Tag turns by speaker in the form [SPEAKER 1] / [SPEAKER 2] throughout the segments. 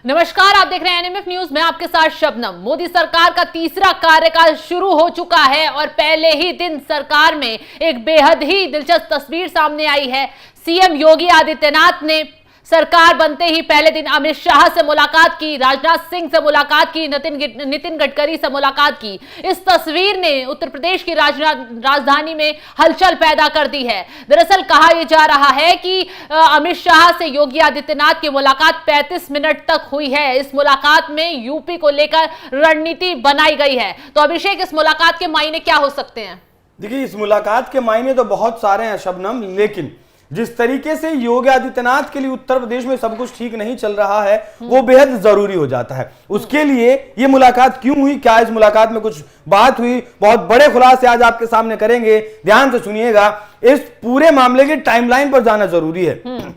[SPEAKER 1] नमस्कार, आप देख रहे हैं एनएमएफ न्यूज। मैं आपके साथ शबनम। मोदी सरकार का तीसरा कार्यकाल शुरू हो चुका है और पहले ही दिन सरकार में एक बेहद ही दिलचस्प तस्वीर सामने आई है। सीएम योगी आदित्यनाथ ने सरकार बनते ही पहले दिन अमित शाह से मुलाकात की, राजनाथ सिंह से मुलाकात की, नितिन गडकरी से मुलाकात की। इस तस्वीर ने उत्तर प्रदेश की राजधानी में हलचल पैदा कर दी है। दरअसल कहा यह जा रहा है कि अमित शाह से योगी आदित्यनाथ की मुलाकात 35 मिनट तक हुई है। इस मुलाकात में यूपी को लेकर रणनीति बनाई गई है। तो अभिषेक, इस मुलाकात के मायने क्या हो सकते हैं?
[SPEAKER 2] देखिए, इस मुलाकात के मायने तो बहुत सारे हैं शबनम, लेकिन जिस तरीके से योगी आदित्यनाथ के लिए उत्तर प्रदेश में सब कुछ ठीक नहीं चल रहा है वो बेहद जरूरी हो जाता है। उसके लिए ये मुलाकात क्यों हुई, क्या इस मुलाकात में कुछ बात हुई, बहुत बड़े खुलासे आज आपके सामने करेंगे। ध्यान से सुनिएगा, इस पूरे मामले की टाइमलाइन पर जाना जरूरी है।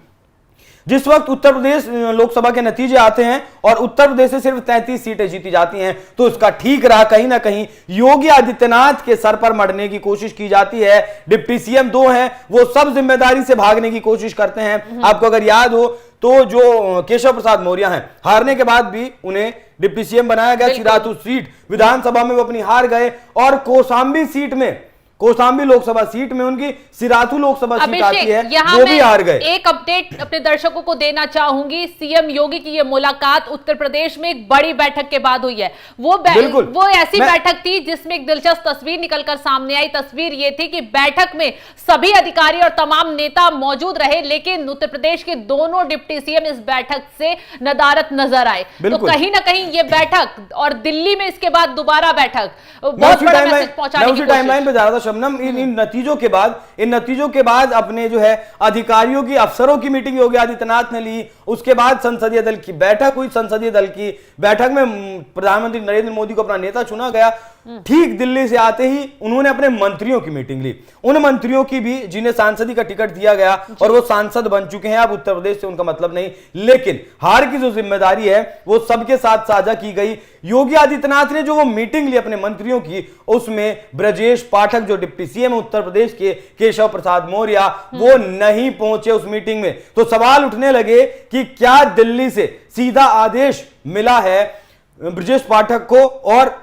[SPEAKER 2] जिस वक्त उत्तर प्रदेश लोकसभा के नतीजे आते हैं और उत्तर प्रदेश से सिर्फ 33 सीटें जीती जाती हैं, तो उसका ठीक रहा कहीं ना कहीं योगी आदित्यनाथ के सर पर मढ़ने की कोशिश की जाती है। डिप्टी सीएम दो हैं, वो सब जिम्मेदारी से भागने की कोशिश करते हैं। आपको अगर याद हो तो जो केशव प्रसाद मौर्य हैं, हारने के बाद भी उन्हें डिप्टी सीएम बनाया गया। सिराथू सीट विधानसभा में वो अपनी हार गए और कौशाम्बी लोकसभा सीट में उनकी सिराथू लोकसभा सीट आती है, वो भी हार गए।
[SPEAKER 1] एक अपडेट अपने दर्शकों को देना चाहूंगी। सीएम योगी की ये मुलाकात उत्तर प्रदेश में एक बड़ी बैठक के बाद हुई है। वो ऐसी बैठक थी जिसमें एक दिलचस्प तस्वीर निकलकर सामने आई। तस्वीर ये थी कि बैठक में सभी अधिकारी और तमाम नेता मौजूद रहे, लेकिन उत्तर प्रदेश के दोनों डिप्टी सीएम इस बैठक से नदारद नजर आए। तो कहीं ना कहीं ये बैठक और दिल्ली में इसके बाद दोबारा बैठक बहुत बड़ा मैसेज पहुंचाने की
[SPEAKER 2] टाइमलाइन पे जा रहा था शबनम। इन नतीजों के बाद अपने जो है अधिकारियों की, अफसरों की मीटिंग योगी आदित्यनाथ ने ली। उसके बाद संसदीय दल की बैठक हुई। संसदीय दल की बैठक में प्रधानमंत्री नरेंद्र मोदी को अपना नेता चुना गया। ठीक दिल्ली से आते ही उन्होंने अपने मंत्रियों की मीटिंग ली। उन मंत्रियों की भी जिन्हें सांसदी का टिकट दिया गया और वो सांसद बन चुके हैं। अब उत्तर प्रदेश से उनका मतलब नहीं, लेकिन हार की जो जिम्मेदारी है वो सबके साथ साझा की गई। योगी आदित्यनाथ ने जो वो मीटिंग ली अपने मंत्रियों की, उसमें ब्रजेश पाठक जो डिप्टी सीएम उत्तर प्रदेश के, केशव प्रसाद मौर्य, वो नहीं पहुंचे उस मीटिंग में। तो सवाल उठने लगे कि क्या दिल्ली से सीधा आदेश मिला है ब्रजेश पाठक को और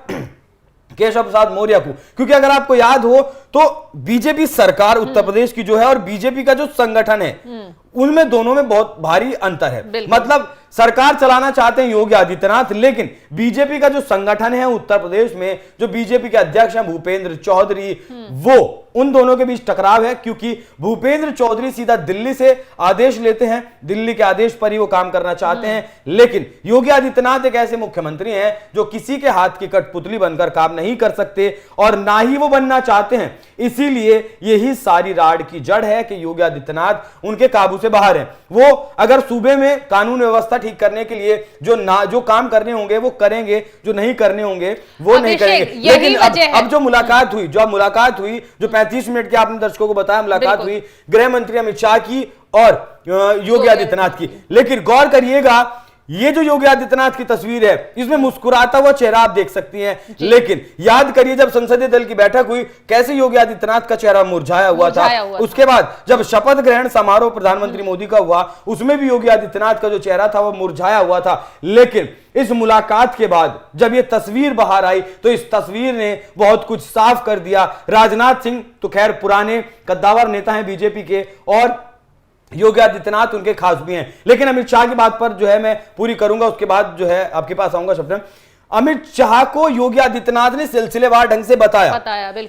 [SPEAKER 2] केशव प्रसाद मौर्य को? क्योंकि अगर आपको याद हो तो बीजेपी सरकार उत्तर प्रदेश की जो है और बीजेपी का जो संगठन है, उनमें दोनों में बहुत भारी अंतर है। मतलब सरकार चलाना चाहते हैं योगी आदित्यनाथ, लेकिन बीजेपी का जो संगठन है उत्तर प्रदेश में, जो बीजेपी के अध्यक्ष हैं भूपेंद्र चौधरी, वो उन दोनों के बीच टकराव है। क्योंकि भूपेंद्र चौधरी सीधा दिल्ली से आदेश लेते हैं, दिल्ली के आदेश पर ही वो काम करना चाहते हैं। लेकिन योगी आदित्यनाथ एक ऐसे मुख्यमंत्री हैं जो किसी के हाथ की कठपुतली बनकर काम नहीं कर सकते और ना ही वो बनना चाहते हैं। इसीलिए यही सारी राड़ की जड़ है कि योगी आदित्यनाथ उनके काबू से बाहर है। वो अगर सूबे में कानून व्यवस्था ठीक करने के लिए जो काम करने होंगे वो करेंगे, जो नहीं करने होंगे वो नहीं करेंगे। लेकिन अब जो मुलाकात हुई, जो 35 मिनट की आपने दर्शकों को बताया मुलाकात हुई गृह मंत्री अमित शाह की और योगी आदित्यनाथ की। लेकिन गौर करिएगा, ये जो योगी आदित्यनाथ की तस्वीर है, इसमें मुस्कुराता हुआ चेहरा आप देख सकती हैं। लेकिन याद करिए जब संसदीय दल की बैठक हुई, कैसे योगी आदित्यनाथ का चेहरा मुरझाया हुआ था। उसके बाद जब शपथ ग्रहण समारोह प्रधानमंत्री मोदी का हुआ, उसमें भी योगी आदित्यनाथ का जो चेहरा था वो मुरझाया हुआ था। लेकिन इस मुलाकात के बाद जब ये तस्वीर बाहर आई तो इस तस्वीर ने बहुत कुछ साफ कर दिया। राजनाथ सिंह तो खैर पुराने कद्दावर नेता हैं बीजेपी के और योगी आदित्यनाथ उनके खास भी हैं, लेकिन अमित शाह की बात पर जो है मैं पूरी करूंगा, उसके बाद जो है आपके पास आऊंगा शब्द। अमित शाह को योगी आदित्यनाथ ने सिलसिलेवार ढंग से बताया।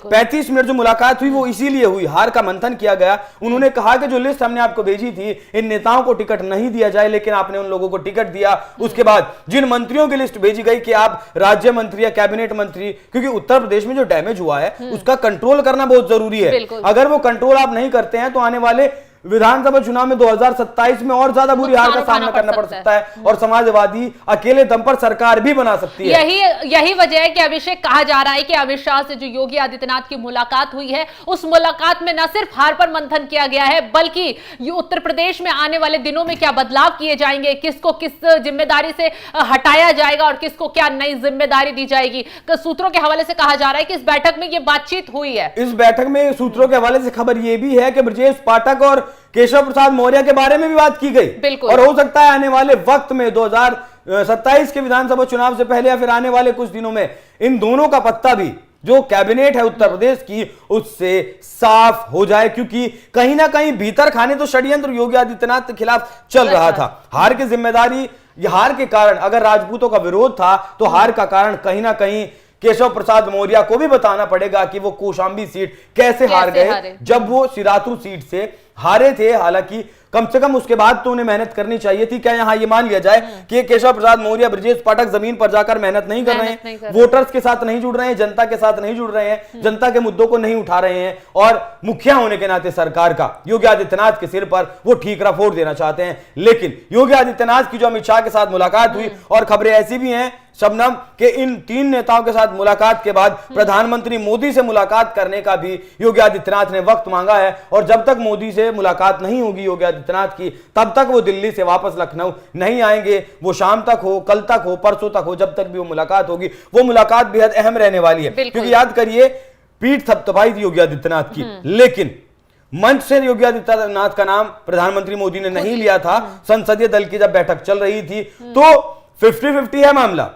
[SPEAKER 2] 35 मिनट जो मुलाकात हुई वो इसीलिए हुई, हार का मंथन किया गया। उन्होंने कहा कि जो लिस्ट हमने आपको भेजी थी, इन नेताओं को टिकट नहीं दिया जाए, लेकिन आपने उन लोगों को टिकट दिया। उसके बाद जिन मंत्रियों की लिस्ट भेजी गई कि आप राज्य मंत्री या कैबिनेट मंत्री, क्योंकि उत्तर प्रदेश में जो डैमेज हुआ है उसका कंट्रोल करना बहुत जरूरी है। अगर वो कंट्रोल आप नहीं करते हैं तो आने वाले विधानसभा चुनाव में 2027 में और ज्यादा बुरी हार का सामना करना पड़ सकता है और समाजवादी अकेले दम पर सरकार भी बना सकती है।
[SPEAKER 1] यही वजह है कि अभिषेक कहा जा रहा है कि अमित शाह से जो योगी आदित्यनाथ की मुलाकात हुई है, उस मुलाकात में न सिर्फ हार पर मंथन किया गया है, बल्कि उत्तर प्रदेश में आने वाले दिनों में क्या बदलाव किए जाएंगे, किसको किस जिम्मेदारी से हटाया जाएगा और किसको क्या नई जिम्मेदारी दी जाएगी। सूत्रों के हवाले से कहा जा रहा है कि इस बैठक में यह बातचीत हुई है।
[SPEAKER 2] इस बैठक में सूत्रों के हवाले से खबर यह भी है कि ब्रजेश पाठक और केशव प्रसाद मौर्य के बारे में भी बात की गई और हो सकता है आने वाले वक्त में 27 के विधानसभा चुनाव से पहले या फिर आने वाले कुछ दिनों में इन दोनों का पत्ता भी जो कैबिनेट है उत्तर प्रदेश की उससे साफ हो जाए, क्योंकि कहीं ना कहीं भीतर खाने तो षड्यंत्र योगी आदित्यनाथ के खिलाफ चल रहा था। हार की जिम्मेदारी, हार के कारण अगर राजपूतों का विरोध था तो हार का कारण कहीं ना कहीं केशव प्रसाद मौर्य को भी बताना पड़ेगा कि वो कौशाम्बी सीट कैसे हार गए, जब वो सिराथू सीट से हारे थे। हालांकि कम से कम उसके बाद तो उन्हें मेहनत करनी चाहिए थी। क्या यहां ये मान लिया जाए कि केशव प्रसाद मौर्य, ब्रजेश पाठक जमीन पर जाकर मेहनत नहीं कर रहे हैं, वोटर्स के साथ नहीं जुड़ रहे हैं, जनता के साथ नहीं जुड़ रहे हैं, जनता के मुद्दों को नहीं उठा रहे हैं, और मुखिया होने के नाते सरकार का योगी आदित्यनाथ के सिर पर वो ठीकरा फोड़ देना चाहते हैं। लेकिन योगी आदित्यनाथ की जो अमित शाह के साथ मुलाकात हुई, और खबरें ऐसी भी हैं शबनम के इन 3 नेताओं के साथ मुलाकात के बाद प्रधानमंत्री मोदी से मुलाकात करने का भी योगी आदित्यनाथ ने वक्त मांगा है, और जब तक मोदी से मुलाकात नहीं होगी योगी आदित्यनाथ की, तब तक वो दिल्ली से वापस लखनऊ नहीं आएंगे। वो शाम तक हो, कल तक हो, परसों तक हो, जब तक भी वो मुलाकात होगी, वो मुलाकात बेहद अहम रहने वाली है। क्योंकि याद करिए पीठ थपथपाई थी योगी आदित्यनाथ की, लेकिन मंच से योगी आदित्यनाथ का नाम प्रधानमंत्री मोदी ने नहीं लिया था। संसदीय दल की जब बैठक चल रही थी तो 50-50 है मामला।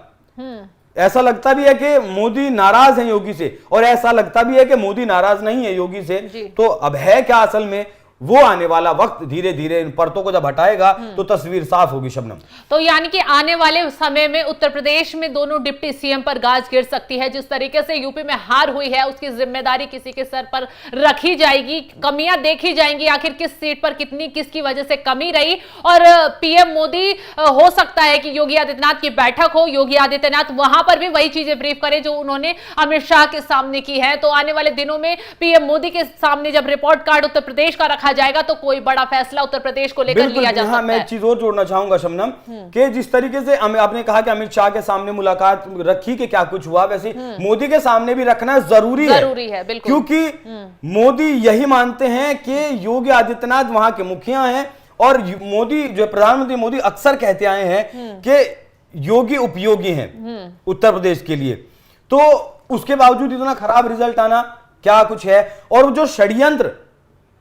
[SPEAKER 2] ऐसा लगता भी है कि मोदी नाराज है योगी से, और ऐसा लगता भी है कि मोदी नाराज नहीं है योगी से। तो अब है क्या असल में, वो आने वाला वक्त धीरे धीरे इन परतों को जब हटाएगा तो तस्वीर साफ होगी शबनम।
[SPEAKER 1] तो यानी कि आने वाले समय में उत्तर प्रदेश में दोनों डिप्टी सीएम पर गाज गिर सकती है। जिस तरीके से यूपी में हार हुई है उसकी जिम्मेदारी किसी के सर पर रखी जाएगी, कमियां देखी जाएंगी, आखिर किस सीट पर कितनी किसकी वजह से कमी रही। और पीएम मोदी हो सकता है कि योगी आदित्यनाथ की बैठक हो, योगी आदित्यनाथ वहां पर भी वही चीजें ब्रीफ करें जो उन्होंने अमित शाह के सामने की है। तो आने वाले दिनों में पीएम मोदी के सामने जब रिपोर्ट कार्ड उत्तर प्रदेश का रखा जाएगा तो कोई बड़ा फैसला उत्तर प्रदेश को लेकर लिया जा सकता है।
[SPEAKER 2] मैं एक चीज और जोड़ना चाहूंगा शबनम कि जिस तरीके से आपने कहा कि अमित शाह के सामने मुलाकात रखी कि क्या कुछ हुआ, वैसे मोदी के सामने भी रखना जरूरी है बिल्कुल। क्योंकि मोदी यही मानते हैं कि योगी आदित्यनाथ वहां के मुखिया हैं, और मोदी जो प्रधानमंत्री मोदी अक्सर कहते आए हैं कि योगी उपयोगी हैं उत्तर प्रदेश के लिए। तो उसके बावजूद इतना खराब रिजल्ट आना क्या कुछ है। और जो षड्यंत्र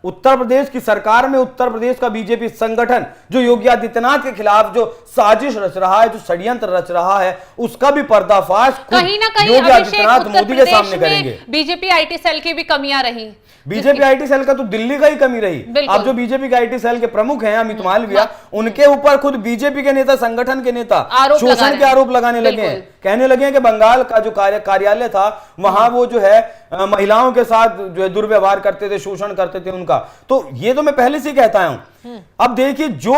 [SPEAKER 2] उत्तर प्रदेश की सरकार में, उत्तर प्रदेश का बीजेपी संगठन जो योगी आदित्यनाथ के खिलाफ जो साजिश रच रहा है, जो षड्यंत्र रच रहा है, उसका भी पर्दाफाश
[SPEAKER 1] कहीं ना कहीं
[SPEAKER 2] योगी आदित्यनाथ मोदी के सामने करेंगे।
[SPEAKER 1] बीजेपी आईटी सेल की भी कमियां रही,
[SPEAKER 2] बीजेपी आईटी सेल का तो दिल्ली का ही कमी रही। अब जो बीजेपी के आईटी सेल के प्रमुख हैं अमित मालविया, उनके ऊपर खुद बीजेपी के नेता, संगठन के नेता शोषण के आरोप लगाने लगे हैं। कहने लगे हैं कि बंगाल का जो कार्यालय था वहां वो जो है महिलाओं के साथ जो है दुर्व्यवहार करते थे, शोषण करते थे उनका। तो ये तो मैं पहले से कहता हूं। अब देखिए जो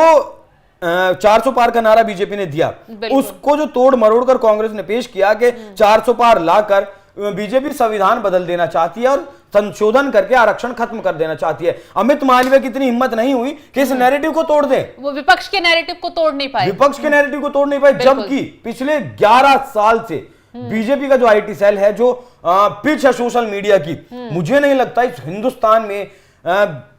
[SPEAKER 2] 400 पार का नारा बीजेपी ने दिया, उसको जो तोड़ मरोड़ कर कांग्रेस ने पेश किया कि 400 पार लाकर बीजेपी संविधान बदल देना चाहती है और संशोधन करके आरक्षण खत्म कर देना चाहती है। अमित मालवीय की इतनी हिम्मत नहीं हुई कि इस नैरेटिव को तोड़ दें।
[SPEAKER 1] वो विपक्ष के नैरेटिव को तोड़ नहीं पाए,
[SPEAKER 2] विपक्ष के नैरेटिव को तोड़ नहीं पाए, जबकि पिछले 11 साल से बीजेपी का जो आईटी सेल है, जो पिच है सोशल मीडिया की, मुझे नहीं लगता इस हिंदुस्तान में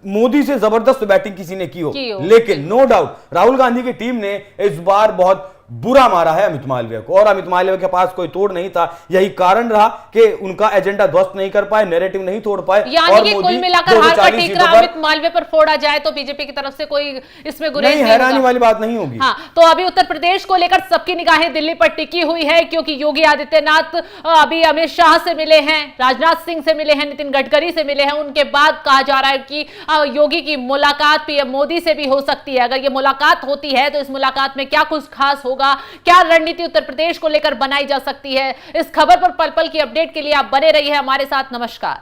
[SPEAKER 2] मोदी से जबरदस्त बैटिंग किसी ने की हो। लेकिन नो डाउट राहुल गांधी की टीम ने इस बार बहुत बुरा मारा है अमित मालवीय को, और अमित मालवीय के पास कोई तोड़ नहीं था। यही कारण रहा कि उनका एजेंडा ध्वस्त नहीं कर पाए, नैरेटिव नहीं तोड़ पाए।
[SPEAKER 1] यानी कि कुल मिलाकर हार का ठीकरा अमित मालवीय पर फोड़ा जाए तो बीजेपी की तरफ से कोई इसमें गुरेज नहीं,
[SPEAKER 2] हैरानी वाली बात नहीं होगी।
[SPEAKER 1] हाँ, तो अभी उत्तर प्रदेश को लेकर सबकी निगाहें दिल्ली पर टिकी हुई है, क्योंकि योगी आदित्यनाथ अभी अमित शाह से मिले हैं, राजनाथ सिंह से मिले हैं, नितिन गडकरी से मिले हैं। उनके बाद कहा जा रहा है कि योगी की मुलाकात पीएम मोदी से भी हो सकती है। अगर ये मुलाकात होती है तो इस मुलाकात में क्या कुछ खास होगा, क्या रणनीति उत्तर प्रदेश को लेकर बनाई जा सकती है, इस खबर पर पल पल की अपडेट के लिए आप बने रहिए हमारे साथ। नमस्कार।